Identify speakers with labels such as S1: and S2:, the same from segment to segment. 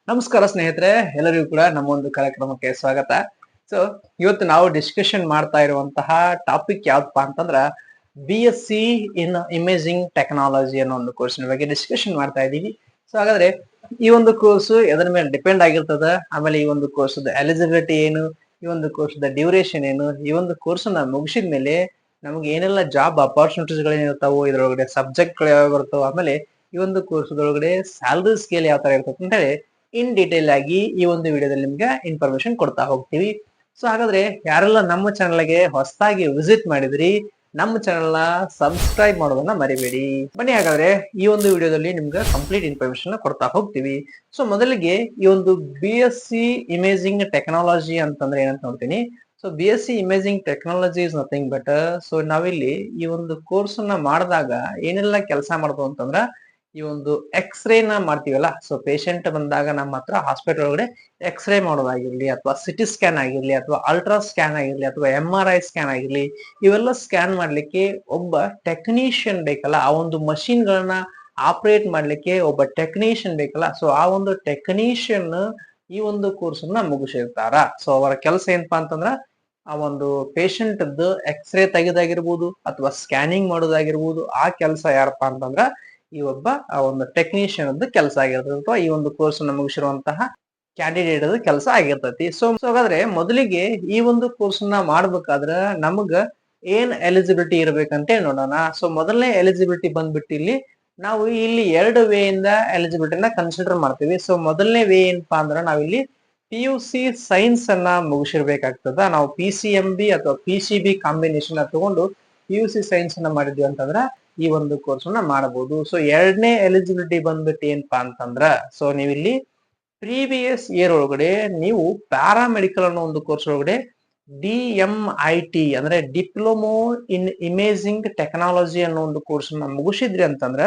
S1: ನಮಸ್ಕಾರ ಸ್ನೇಹಿತರೆ, ಎಲ್ಲರಿಗೂ ಕೂಡ ನಮ್ಮ ಒಂದು ಕಾರ್ಯಕ್ರಮಕ್ಕೆ ಸ್ವಾಗತ. ಸೊ ಇವತ್ತು ನಾವು ಡಿಸ್ಕಷನ್ ಮಾಡ್ತಾ ಇರುವಂತಹ ಟಾಪಿಕ್ ಯಾವ್ದಪ್ಪ ಅಂತಂದ್ರ BSc ಇನ್ ಇಮೇಜಿಂಗ್ ಟೆಕ್ನಾಲಜಿ ಅನ್ನೋ ಒಂದು ಕೋರ್ಸಿನ ಬಗ್ಗೆ ಡಿಸ್ಕಷನ್ ಮಾಡ್ತಾ ಇದ್ದೀವಿ. ಸೊ ಹಾಗಾದ್ರೆ ಈ ಒಂದು ಕೋರ್ಸ್ ಎದರ ಮೇಲೆ ಡಿಪೆಂಡ್ ಆಗಿರ್ತದ, ಆಮೇಲೆ ಈ ಒಂದು ಕೋರ್ಸ್ ಎಲಿಜಿಬಿಲಿಟಿ ಏನು, ಈ ಒಂದು ಕೋರ್ಸ್ ಡ್ಯೂರೇಷನ್ ಏನು, ಈ ಒಂದು ಕೋರ್ಸ್ ನ ಮುಗಿಸಿದ ಮೇಲೆ ನಮ್ಗೆ ಏನೆಲ್ಲ ಜಾಬ್ ಅಪಾರ್ಚುನಿಟೀಸ್ ಗಳಿರ್ತಾವೋ, ಇದ್ರೊಳಗಡೆ ಸಬ್ಜೆಕ್ಟ್ ಗಳು ಯಾವ ಬರ್ತಾವ, ಆಮೇಲೆ ಈ ಒಂದು ಕೋರ್ಸ್ ಒಳಗಡೆ ಸ್ಯಾಲರಿ ಸ್ಕೇಲ್ ಯಾವ ತರ ಇರ್ತದೆ ಅಂತ ಹೇಳಿ ಇನ್ ಡೀಟೇಲ್ ಆಗಿ ಈ ಒಂದು ವಿಡಿಯೋದಲ್ಲಿ ನಿಮ್ಗೆ ಇನ್ಫಾರ್ಮೇಶನ್ ಕೊಡ್ತಾ ಹೋಗ್ತೀವಿ. ಸೊ ಹಾಗಾದ್ರೆ ಯಾರೆಲ್ಲ ನಮ್ಮ ಚಾನಲ್ಗೆ ಹೊಸದಾಗಿ ವಿಸಿಟ್ ಮಾಡಿದ್ರಿ, ನಮ್ಮ ಚಾನಲ್ ನ ಸಬ್ಸ್ಕ್ರೈಬ್ ಮಾಡೋದನ್ನ ಮರಿಬೇಡಿ. ಬನ್ನಿ ಹಾಗಾದ್ರೆ ಈ ಒಂದು ವಿಡಿಯೋದಲ್ಲಿ ನಿಮ್ಗೆ ಕಂಪ್ಲೀಟ್ ಇನ್ಫಾರ್ಮೇಶನ್ ಕೊಡ್ತಾ ಹೋಗ್ತೀವಿ. ಸೊ ಮೊದಲಿಗೆ ಈ ಒಂದು BSc ಇಮೇಜಿಂಗ್ ಟೆಕ್ನಾಲಜಿ ಅಂತಂದ್ರೆ ಏನಂತ ನೋಡ್ತೀನಿ. So BSc imaging technology is nothing but, so ನಾವಿಲ್ಲಿ ಈ ಒಂದು ಕೋರ್ಸ್ ನ ಮಾಡಿದಾಗ ಏನೆಲ್ಲ ಕೆಲಸ ಮಾಡ್ಬೋದು ಅಂತಂದ್ರ, ಈ ಒಂದು ಎಕ್ಸ್ರೇ ನ ಮಾಡ್ತೀವಲ್ಲ, ಸೊ ಪೇಷಂಟ್ ಬಂದಾಗ ನಮ್ಮ ಹತ್ರ ಹಾಸ್ಪಿಟಲ್ ಒಳಗಡೆ ಎಕ್ಸ್ರೇ ಮಾಡೋದಾಗಿರ್ಲಿ, ಅಥವಾ ಸಿಟಿ ಸ್ಕ್ಯಾನ್ ಆಗಿರ್ಲಿ, ಅಥವಾ ಅಲ್ಟ್ರಾ ಸ್ಕ್ಯಾನ್ ಆಗಿರ್ಲಿ, ಅಥವಾ MRI ಸ್ಕ್ಯಾನ್ ಆಗಿರ್ಲಿ, ಇವೆಲ್ಲ ಸ್ಕ್ಯಾನ್ ಮಾಡ್ಲಿಕ್ಕೆ ಒಬ್ಬ ಟೆಕ್ನಿಷಿಯನ್ ಬೇಕಲ್ಲ, ಆ ಒಂದು ಮಷಿನ್ ಗಳನ್ನ ಆಪರೇಟ್ ಮಾಡ್ಲಿಕ್ಕೆ ಒಬ್ಬ ಟೆಕ್ನಿಷಿಯನ್ ಬೇಕಲ್ಲ. ಸೊ ಆ ಒಂದು ಟೆಕ್ನಿಷಿಯನ್ ಈ ಒಂದು ಕೋರ್ಸ್ ನ ಮುಗಿಸಿರ್ತಾರ. ಸೊ ಅವರ ಕೆಲಸ ಏನಪ್ಪಾ ಅಂತಂದ್ರ, ಆ ಒಂದು ಪೇಷಂಟ್ ಎಕ್ಸ್ರೇ ತೆಗೆದಾಗಿರ್ಬೋದು ಅಥವಾ ಸ್ಕ್ಯಾನಿಂಗ್ ಮಾಡೋದಾಗಿರ್ಬೋದು, ಆ ಕೆಲಸ ಯಾರಪ್ಪ ಅಂತಂದ್ರ ಈ ಒಬ್ಬ ಆ ಒಂದು ಟೆಕ್ನಿಷಿಯನ್ ಅದು ಕೆಲಸ ಆಗಿರ್ತದೆ, ಅಥವಾ ಈ ಒಂದು ಕೋರ್ಸ್ ನ ಮುಗಿಸಿರುವಂತಹ ಕ್ಯಾಂಡಿಡೇಟ್ ಅದು ಕೆಲಸ ಆಗಿರ್ತೈತಿ. ಸೊ ಹಾಗಾದ್ರೆ ಮೊದಲಿಗೆ ಈ ಒಂದು ಕೋರ್ಸ್ ನ ಮಾಡ್ಬೇಕಾದ್ರ ನಮಗ ಏನ್ ಎಲಿಜಿಬಿಲಿಟಿ ಇರ್ಬೇಕಂತ ನೋಡೋಣ. ಸೊ ಮೊದಲನೇ ಎಲಿಜಿಬಿಲಿಟಿ ಬಂದ್ಬಿಟ್ಟು ಇಲ್ಲಿ ನಾವು ಇಲ್ಲಿ ಎರಡು ವೇ ಇಂದ ಎಲಿಜಿಬಿಲಿಟಿನ ಕನ್ಸಿಡರ್ ಮಾಡ್ತೀವಿ. ಸೊ ಮೊದಲನೇ ವೇ ಏನಪ್ಪಾ ಅಂದ್ರ, ನಾವಿಲ್ಲಿ PUC ಸೈನ್ಸ್ ಅನ್ನ ಮುಗಿಸಿರ್ಬೇಕಾಗ್ತದ. ನಾವು PCMB ಅಥವಾ PCB ಕಾಂಬಿನೇಷನ್ ತಗೊಂಡು PUC ಸೈನ್ಸ್ ಅನ್ನ ಮಾಡಿದ್ವಿ ಅಂತಂದ್ರ ಈ ಒಂದು ಕೋರ್ಸ್ ನ ಮಾಡಬಹುದು. ಸೊ ಎರಡನೇ ಎಲಿಜಿಬಿಲಿಟಿ ಬಂದ್ಬಿಟ್ಟು ಏನಪ್ಪಾ ಅಂತಂದ್ರ, ಸೊ ನೀವಿಲ್ಲಿ ಪ್ರೀವಿಯಸ್ ಇಯರ್ ಒಳಗಡೆ ನೀವು ಪ್ಯಾರಾಮೆಡಿಕಲ್ ಅನ್ನೋ ಒಂದು ಕೋರ್ಸ್ ಒಳಗಡೆ DMIT ಅಂದ್ರೆ ಡಿಪ್ಲೊಮೊ ಇನ್ ಇಮೇಜಿಂಗ್ ಟೆಕ್ನಾಲಜಿ ಅನ್ನೋ ಒಂದು ಕೋರ್ಸ್ ನ ಮುಗಿಸಿದ್ರಿ ಅಂತಂದ್ರ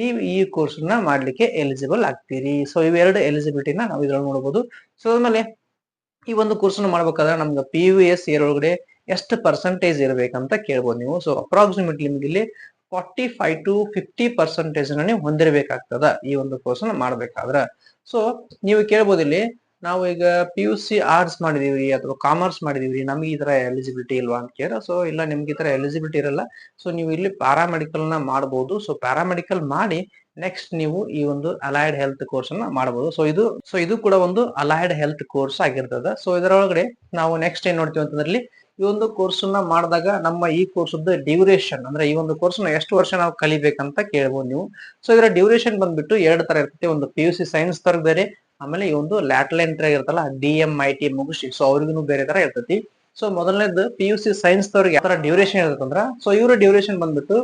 S1: ನೀವು ಈ ಕೋರ್ಸ್ ನ ಮಾಡ್ಲಿಕ್ಕೆ ಎಲಿಜಿಬಲ್ ಆಗ್ತೀರಿ. ಸೊ ಇವೆರಡು ಎಲಿಜಿಬಿಲಿಟಿನ ನಾವು ಇದ್ರೊಳಗೆ ನೋಡಬಹುದು. ಸೊ ಆದ್ಮೇಲೆ ಈ ಒಂದು ಕೋರ್ಸ್ ನ ಮಾಡ್ಬೇಕಾದ್ರೆ ನಮ್ಗೆ PUS ಇಯರ್ ಒಳಗಡೆ ಎಷ್ಟು ಪರ್ಸೆಂಟೇಜ್ ಇರ್ಬೇಕಂತ ಕೇಳ್ಬೋದು ನೀವು. ಸೊ ಅಪ್ರಾಕ್ಸಿಮೇಟ್ಲಿ ನಿಮ್ಗೆ ಇಲ್ಲಿ 45 to 50% ನೀವು ಹೊಂದಿರಬೇಕಾಗ್ತದ ಈ ಒಂದು ಕೋರ್ಸ್ ನ ಮಾಡ್ಬೇಕಾದ್ರ. ಸೊ ನೀವು ಕೇಳ್ಬೋದು ಇಲ್ಲಿ, ನಾವು ಈಗ PUC ಆರ್ಟ್ಸ್ ಮಾಡಿದೀವಿ ಅಥವಾ ಕಾಮರ್ಸ್ ಮಾಡಿದೀವಿ, ನಮ್ಗೆ ಈ ತರ ಎಲಿಜಿಬಿಲಿಟಿ ಇಲ್ವಾ ಅಂತ ಕೇಳ. ಸೊ ಇಲ್ಲ, ನಿಮ್ಗೆ ಈ ತರ ಎಲಿಜಿಬಿಲಿಟಿ ಇರಲ್ಲ. ಸೊ ನೀವು ಇಲ್ಲಿ ಪ್ಯಾರಾಮೆಡಿಕಲ್ ನ ಮಾಡಬಹುದು. ಸೊ ಪ್ಯಾರಾಮೆಡಿಕಲ್ ಮಾಡಿ ನೆಕ್ಸ್ಟ್ ನೀವು ಈ ಒಂದು ಅಲೈಡ್ ಹೆಲ್ತ್ ಕೋರ್ಸ್ ಅನ್ನ ಮಾಡಬಹುದು. ಸೊ ಇದು ಕೂಡ ಒಂದು ಅಲೈಡ್ ಹೆಲ್ತ್ ಕೋರ್ಸ್ ಆಗಿರ್ತದ. ಸೊ ಇದರೊಳಗಡೆ ನಾವು ನೆಕ್ಸ್ಟ್ ಏನ್ ನೋಡ್ತೀವಿ ಅಂತಂದ್ರೆ, ಈ ಒಂದು ಕೋರ್ಸ್ ನ ಮಾಡಿದಾಗ ನಮ್ಮ ಈ ಕೋರ್ಸ್ ಡ್ಯೂರೇಷನ್ ಅಂದ್ರೆ ಈ ಒಂದು ಕೋರ್ಸ್ ನ ಎಷ್ಟು ವರ್ಷ ನಾವು ಕಲಿಬೇಕಂತ ಕೇಳ್ಬೋದು ನೀವು. ಸೊ ಇದರ ಡ್ಯೂರೇಷನ್ ಬಂದ್ಬಿಟ್ಟು ಎರಡು ತರ ಇರ್ತೈತಿ. ಒಂದು PUC ಸೈನ್ಸ್ ತರ ಬೇರೆ, ಆಮೇಲೆ ಈ ಒಂದು ಲ್ಯಾಟರಲ್ ಎಂಟ್ರಿ ಇರುತ್ತಲ್ಲ DMIT ಮುಗಿಸಿ, ಸೊ ಅವ್ರಿಗೂ ಬೇರೆ ತರ ಇರ್ತೈತಿ. ಸೊ ಮೊದಲನೇದು PUC ಸೈನ್ಸ್ ತವ್ರಿಗೆ ಯಾವ ತರ ಡ್ಯೂರೇಷನ್ ಇರುತ್ತಂದ್ರ, ಸೊ ಇವರ ಡ್ಯೂರೇಷನ್ ಬಂದ್ಬಿಟ್ಟು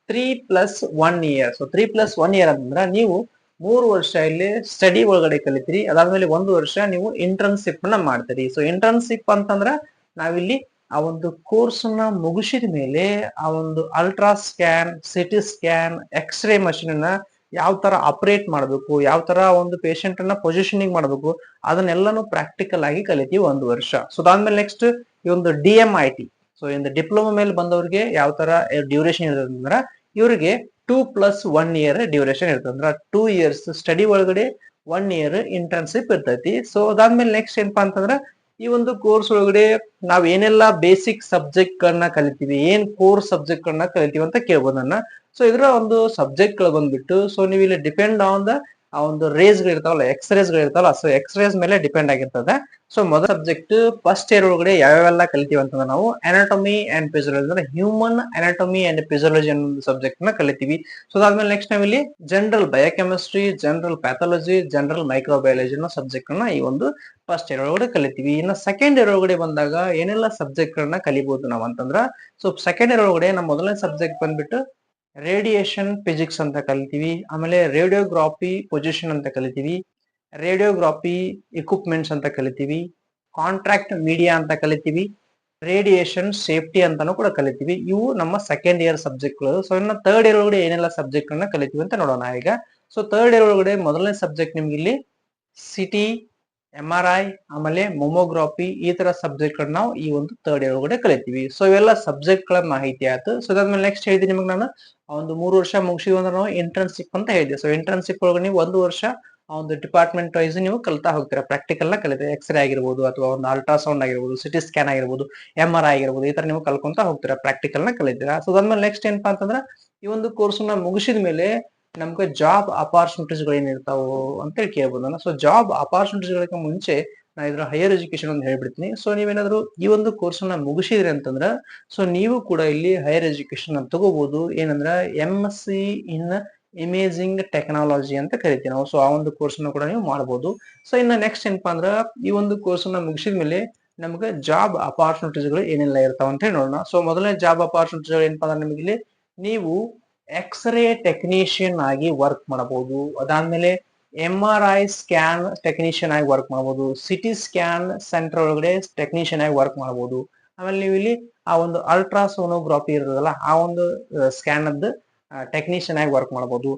S1: 3+1 ಇಯರ್. ಸೊ 3+1 ಇಯರ್ ಅಂತಂದ್ರ ನೀವು 3 ವರ್ಷ ಇಲ್ಲಿ ಸ್ಟಡಿ ಒಳಗಡೆ ಕಲಿತೀರಿ. ಅದಾದ್ಮೇಲೆ 1 ವರ್ಷ ನೀವು ಇಂಟರ್ನ್ಶಿಪ್ ನ ಮಾಡ್ತೀರಿ. ಸೊ ಇಂಟರ್ನ್ಶಿಪ್ ಅಂತಂದ್ರ ನಾವಿಲ್ಲಿ ಆ ಒಂದು ಕೋರ್ಸ್ ನ ಮುಗಿಸಿದ ಮೇಲೆ ಆ ಒಂದು ultra scan, CT scan, X ray machine ನ ಯಾವ ತರ ಆಪರೇಟ್ ಮಾಡಬೇಕು, ಯಾವ ತರ ಒಂದು ಪೇಷಂಟ್ ಅನ್ನ ಪೊಸಿಷನಿಂಗ್ ಮಾಡಬೇಕು, ಅದನ್ನೆಲ್ಲಾನು ಪ್ರಾಕ್ಟಿಕಲ್ ಆಗಿ ಕಲಿತೀವಿ 1 ವರ್ಷ. ಸೊ ಅದಾದ್ಮೇಲೆ ನೆಕ್ಸ್ಟ್ ಈ ಒಂದು DMIT, ಸೊ ಇಂದ ಡಿಪ್ಲೊಮಾ ಮೇಲೆ ಬಂದವ್ರಿಗೆ ಯಾವ ತರ ಡ್ಯೂರೇಷನ್ ಇರ್ತದೆ ಅಂದ್ರ, ಇವ್ರಿಗೆ 2+1 ಇಯರ್ ಡ್ಯೂರೇಷನ್ ಇರ್ತದೆ. ಅಂದ್ರ 2 ಇಯರ್ಸ್ ಸ್ಟಡಿ ಒಳಗಡೆ 1 ಇಯರ್ ಇಂಟರ್ನ್ಶಿಪ್ ಇರ್ತೈತಿ. ಸೊ ಅದಾದ್ಮೇಲೆ ನೆಕ್ಸ್ಟ್ ಏನಪ್ಪಾ ಅಂತಂದ್ರ, ಈ ಒಂದು ಕೋರ್ಸ್ ಒಳಗಡೆ ನಾವ್ ಏನೆಲ್ಲಾ ಬೇಸಿಕ್ ಸಬ್ಜೆಕ್ಟ್ ಗಳನ್ನ ಕಲಿತೀವಿ, ಏನ್ ಕೋರ್ ಸಬ್ಜೆಕ್ಟ್ ಗಳನ್ನ ಕಲಿತೀವಿ ಅಂತ ಕೇಳ್ಬೋದು ನನ್ನ. ಸೊ ಇದರ ಒಂದು ಸಬ್ಜೆಕ್ಟ್ ಗಳು ಬಂದ್ಬಿಟ್ಟು, ಸೊ ನೀವು ಇಲ್ಲಿ ಡಿಪೆಂಡ್ ಆನ್ ದ ಆ ಒಂದು ರೇಸ್ ಗಳು ಇರ್ತಾವಲ್ಲ, ಎಕ್ಸ್ರೇಸ್ ಗಳು ಇರ್ತಾವಲ್ಲ, ಸೊ ಎಕ್ಸ್ರೇಸ್ ಮೇಲೆ ಡಿಪೆಂಡ್ ಆಗಿರ್ತದೆ. ಸೊ ಮೊದಲ ಸಬ್ಜೆಕ್ಟ್ ಫಸ್ಟ್ ಇಯರ್ ಒಳಗಡೆ ಯಾವ್ಯಾವೆಲ್ಲ ಕಲಿತೀವಿ ಅಂತಂದ್ರೆ, ನಾವು ಅನಾಟಮಿ ಅಂಡ್ ಫಿಸಿಯಾಲಜಿ ಅಂದ್ರೆ ಹ್ಯೂಮನ್ ಅನಾಟಮಿ ಅಂಡ್ ಫಿಸಿಯಾಲಜಿ ಅನ್ನೋ ಸಬ್ಜೆಕ್ಟ್ ನ ಕಲಿತೀವಿ. ಸೊ ಅದಾದ್ಮೇಲೆ ನೆಕ್ಸ್ಟ್ ನಾವಿಲ್ಲಿ general biochemistry, general pathology, general microbiology ಅನ್ನೋ ಸಬ್ಜೆಕ್ಟ್ ನ ಈ ಒಂದು ಫಸ್ಟ್ ಇಯರ್ ಒಳಗಡೆ ಕಲಿತೀವಿ. ಇನ್ನು ಸೆಕೆಂಡ್ ಇಯರ್ ಒಳಗಡೆ ಬಂದಾಗ ಏನೆಲ್ಲ ಸಬ್ಜೆಕ್ಟ್ ಗಳನ್ನ ಕಲಿಬಹುದು ನಾವು ಅಂತಂದ್ರ, ಸೊ ಸೆಕೆಂಡ್ ಇಯರ್ ಒಳಗಡೆ ನಮ್ಮ ಮೊದಲನೇ ಸಬ್ಜೆಕ್ಟ್ ಬಂದ್ಬಿಟ್ಟು ರೇಡಿಯೇಷನ್ ಫಿಸಿಕ್ಸ್ ಅಂತ ಕಲಿತೀವಿ. ಆಮೇಲೆ ರೇಡಿಯೋಗ್ರಾಫಿ ಪೊಸಿಷನ್ ಅಂತ ಕಲಿತೀವಿ, ರೇಡಿಯೋಗ್ರಾಫಿ ಇಕ್ವಿಪ್ಮೆಂಟ್ಸ್ ಅಂತ ಕಲಿತೀವಿ, ಕಾಂಟ್ರಾಕ್ಟ್ ಮೀಡಿಯಾ ಅಂತ ಕಲಿತೀವಿ, ರೇಡಿಯೇಷನ್ ಸೇಫ್ಟಿ ಅಂತಾನು ಕೂಡ ಕಲಿತೀವಿ. ಇವು ನಮ್ಮ ಸೆಕೆಂಡ್ ಇಯರ್ ಸಬ್ಜೆಕ್ಟ್ ಗಳು. ಸೊ ಇನ್ನು ಥರ್ಡ್ ಇಯರ್ ಒಳಗಡೆ ಏನೆಲ್ಲ ಸಬ್ಜೆಕ್ಟ್ ಗಳನ್ನ ಕಲಿತೀವಿ ಅಂತ ನೋಡೋಣ ಈಗ. ಸೊ ಥರ್ಡ್ ಇಯರ್ ಒಳಗಡೆ ಮೊದಲನೇ ಸಬ್ಜೆಕ್ಟ್ ನಿಮ್ಗೆ ಇಲ್ಲಿ ಸಿಟಿ, MRI, ಆಮೇಲೆ ಮೊಮೋಗ್ರಾಫಿ, ಈ ತರ ಸಬ್ಜೆಕ್ಟ್ ಗಳನ್ನ ನಾವು ಈ ಒಂದು ಥರ್ಡ್ ಇಯರ್ ಒಳಗಡೆ ಕಲಿತೀವಿ. ಸೊ ಇವೆಲ್ಲ ಸಬ್ಜೆಕ್ಟ್ ಗಳ ಮಾಹಿತಿ ಆಯ್ತು. ಸೊ ಅದಾದ್ಮೇಲೆ ನೆಕ್ಸ್ಟ್ ಹೇಳಿದೆ ನಿಮಗೆ ನಾನು, ಒಂದು 3 ವರ್ಷ ಮುಗಿಸಿವಿ ಅಂದ್ರೆ ನಾವು ಇಂಟರ್ನ್ಶಿಪ್ ಅಂತ ಹೇಳಿದೆ. ಸೊ ಇಂಟರ್ನ್ಶಿಪ್ ಒಳಗೆ ನೀವು 1 ವರ್ಷ ಆ ಒಂದು ಡಿಪಾರ್ಟ್ಮೆಂಟ್ ವೈಸ್ ನೀವು ಕಲಿತಾ ಹೋಗ್ತೀರಾ, ಪ್ರಾಕ್ಟಿಕಲ್ ನ ಕಲಿತೀರಾ. ಎಕ್ಸ್ರೇ ಆಗಿರ್ಬೋದು ಅಥವಾ ಒಂದು ಅಲ್ಟ್ರಾಸೌಂಡ್ ಆಗಿರ್ಬೋದು, ಸಿಟಿ ಸ್ಕ್ಯಾನ್ ಆಗಿರ್ಬೋದು, MRI ಆಗಿರ್ಬೋದು, ಈ ತರ ನೀವು ಕಲ್ಕೊಂತ ಹೋಗ್ತೀರಾ, ಪ್ರಾಕ್ಟಿಕಲ್ ನ ಕಲಿತೀರಾ. ಸೊ ಅದಾದ್ಮೇಲೆ ನೆಕ್ಸ್ಟ್ ಏನಪ್ಪಾ ಅಂತಂದ್ರ ಈ ಒಂದು ಕೋರ್ಸ್ ನ ಮುಗಿಸಿದ ಮೇಲೆ ನಮ್ಗೆ ಜಾಬ್ ಅಪಾರ್ಚುನಿಟೀಸ್ ಗಳು ಏನಿರ್ತಾವು ಅಂತೇಳಿ ಕೇಳ್ಬೋದು. ಸೊ ಜಾಬ್ ಅಪಾರ್ಚುನಿಟೀಸ್ ಗಳಿಗೆ ಮುಂಚೆ ನಾ ಇದ್ರ ಹೈಯರ್ ಎಜುಕೇಶನ್ ಅಂತ ಹೇಳ್ಬಿಡ್ತೀನಿ. ಸೊ ನೀವೇನಾದ್ರು ಈ ಒಂದು ಕೋರ್ಸ್ ಅನ್ನ ಮುಗಿಸಿದ್ರಿ ಅಂತಂದ್ರ ಸೊ ನೀವು ಕೂಡ ಇಲ್ಲಿ ಹೈಯರ್ ಎಜುಕೇಶನ್ ಅನ್ನ ತಗೋಬಹುದು. ಏನಂದ್ರ MSc ಇನ್ ಇಮೇಜಿಂಗ್ ಟೆಕ್ನಾಲಜಿ ಅಂತ ಕರಿತೀವಿ ನಾವು. ಸೊ ಆ ಒಂದು ಕೋರ್ಸ್ ಅನ್ನು ಕೂಡ ನೀವು ಮಾಡಬಹುದು. ಸೊ ಇನ್ನ ನೆಕ್ಸ್ಟ್ ಏನಪ್ಪಾ ಅಂದ್ರ ಈ ಒಂದು ಕೋರ್ಸ್ ಅನ್ನ ಮುಗಿಸಿದ ಮೇಲೆ ನಮ್ಗೆ ಜಾಬ್ ಅಪಾರ್ಚುನಿಟೀಸ್ ಗಳು ಏನೆಲ್ಲ ಇರ್ತಾವ ಅಂತ ಹೇಳಿ ನೋಡೋಣ. ಸೊ ಮೊದಲನೇ ಜಾಬ್ ಅಪಾರ್ಚುನಿಟೀಸ್ ಗಳು ಏನಪ್ಪಾ ಅಂದ್ರೆ ನಿಮಗೆ ಇಲ್ಲಿ ನೀವು ಎಕ್ಸ್ರೇ ಟೆಕ್ನಿಷಿಯನ್ ಆಗಿ ವರ್ಕ್ ಮಾಡಬಹುದು. ಅದಾದ್ಮೇಲೆ MRI ಸ್ಕ್ಯಾನ್ ಟೆಕ್ನಿಷಿಯನ್ ಆಗಿ ವರ್ಕ್ ಮಾಡಬಹುದು. ಸಿಟಿ ಸ್ಕ್ಯಾನ್ ಸೆಂಟರ್ ಒಳಗಡೆ ಟೆಕ್ನಿಷಿಯನ್ ಆಗಿ ವರ್ಕ್ ಮಾಡಬಹುದು. ಆಮೇಲೆ ನೀವು ಇಲ್ಲಿ ಆ ಒಂದು ಅಲ್ಟ್ರಾಸೋನೋಗ್ರಫಿ ಇರೋದಲ್ಲ ಆ ಒಂದು ಸ್ಕ್ಯಾನ್ ಅದ್ದು ಟೆಕ್ನಿಷಿಯನ್ ಆಗಿ ವರ್ಕ್ ಮಾಡಬಹುದು.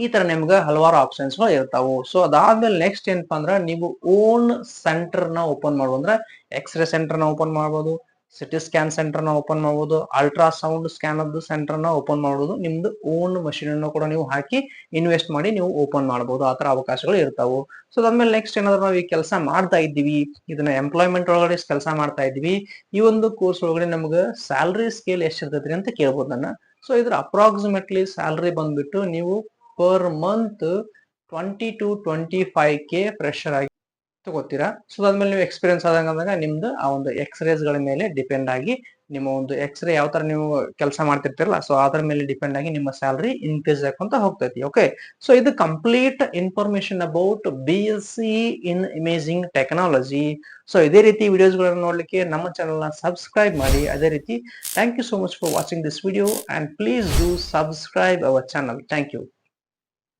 S1: ಈ ತರ ನಿಮ್ಗೆ ಹಲವಾರು ಆಪ್ಷನ್ಸ್ ಗಳು ಇರ್ತಾವು. ಸೊ ಅದಾದ್ಮೇಲೆ ನೆಕ್ಸ್ಟ್ ಏನಪ್ಪಾ ಅಂದ್ರ ನೀವು ಓನ್ ಸೆಂಟರ್ ನ ಓಪನ್ ಮಾಡ್ಬೋದು. ಅಂದ್ರೆ ಎಕ್ಸ್ರೇ ಸೆಂಟರ್ ನ ಓಪನ್ ಮಾಡಬಹುದು, ಸಿಟಿ ಸ್ಕ್ಯಾನ್ ಸೆಂಟರ್ ನ ಓಪನ್ ಮಾಡಬಹುದು, ಅಲ್ಟ್ರಾಸೌಂಡ್ ಸ್ಕ್ಯಾನ್ ಅದು ಸೆಂಟರ್ ನ ಓಪನ್ ಮಾಡಬಹುದು. ನಿಮ್ದು ಓನ್ ಮಷೀನ್ ಅನ್ನು ಕೂಡ ನೀವು ಹಾಕಿ ಇನ್ವೆಸ್ಟ್ ಮಾಡಿ ನೀವು ಓಪನ್ ಮಾಡಬಹುದು. ಆ ತರ ಅವಕಾಶಗಳು ಇರ್ತಾವು. ಸೊ ಅದಾದ್ಮೇಲೆ ನೆಕ್ಸ್ಟ್ ಏನಾದ್ರು ನಾವು ಈ ಕೆಲಸ ಮಾಡ್ತಾ ಇದ್ದೀವಿ, ಇದನ್ನ ಎಂಪ್ಲಾಯ್ಮೆಂಟ್ ಒಳಗಡೆ ಕೆಲಸ ಮಾಡ್ತಾ ಇದ್ವಿ, ಈ ಒಂದು ಕೋರ್ಸ್ ಒಳಗಡೆ ನಮ್ಗೆ ಸ್ಯಾಲರಿ ಸ್ಕೇಲ್ ಎಷ್ಟಿರ್ತೈತ್ರಿ ಅಂತ ಕೇಳ್ಬೋದು ನನ್ನ. ಸೊ ಇದ್ರ ಅಪ್ರಾಕ್ಸಿಮೇಟ್ಲಿ ಸ್ಯಾಲರಿ ಬಂದ್ಬಿಟ್ಟು ನೀವು per month 20 to 25K fresher ಆಗಿ ತಗೋತೀರಾ. ಸೊ ಅದಾದ್ಮೇಲೆ ನೀವು ಎಕ್ಸ್ಪೀರಿಯನ್ಸ್ ಆದಂಗ ನಿಮ್ದು ಆ ಒಂದು ಎಕ್ಸ್ರೇಸ್ ಗಳ ಮೇಲೆ ಡಿಪೆಂಡ್ ಆಗಿ ನಿಮ್ಮ ಒಂದು ಎಕ್ಸ್ರೇ ಯಾವ ತರ ನೀವು ಕೆಲಸ ಮಾಡ್ತಿರ್ತಿರಲ್ಲ ಸೊ ಅದ್ರ ಮೇಲೆ ಡಿಪೆಂಡ್ ಆಗಿ ನಿಮ್ಮ ಸ್ಯಾಲರಿ ಇನ್ಕ್ರೀಸ್ ಆಕೊಂತ ಹೋಗ್ತೈತಿ. ಓಕೆ, ಸೊ ಇದು complete information about BSc in imaging technology. So ಇದೇ ರೀತಿ ವಿಡಿಯೋಸ್ ಗಳನ್ನ ನೋಡ್ಲಿಕ್ಕೆ ನಮ್ಮ ಚಾನಲ್ ನ ಸಬ್ಸ್ಕ್ರೈಬ್ ಮಾಡಿ. ಅದೇ ರೀತಿ thank you so much for watching this video and please do subscribe our channel. Thank you.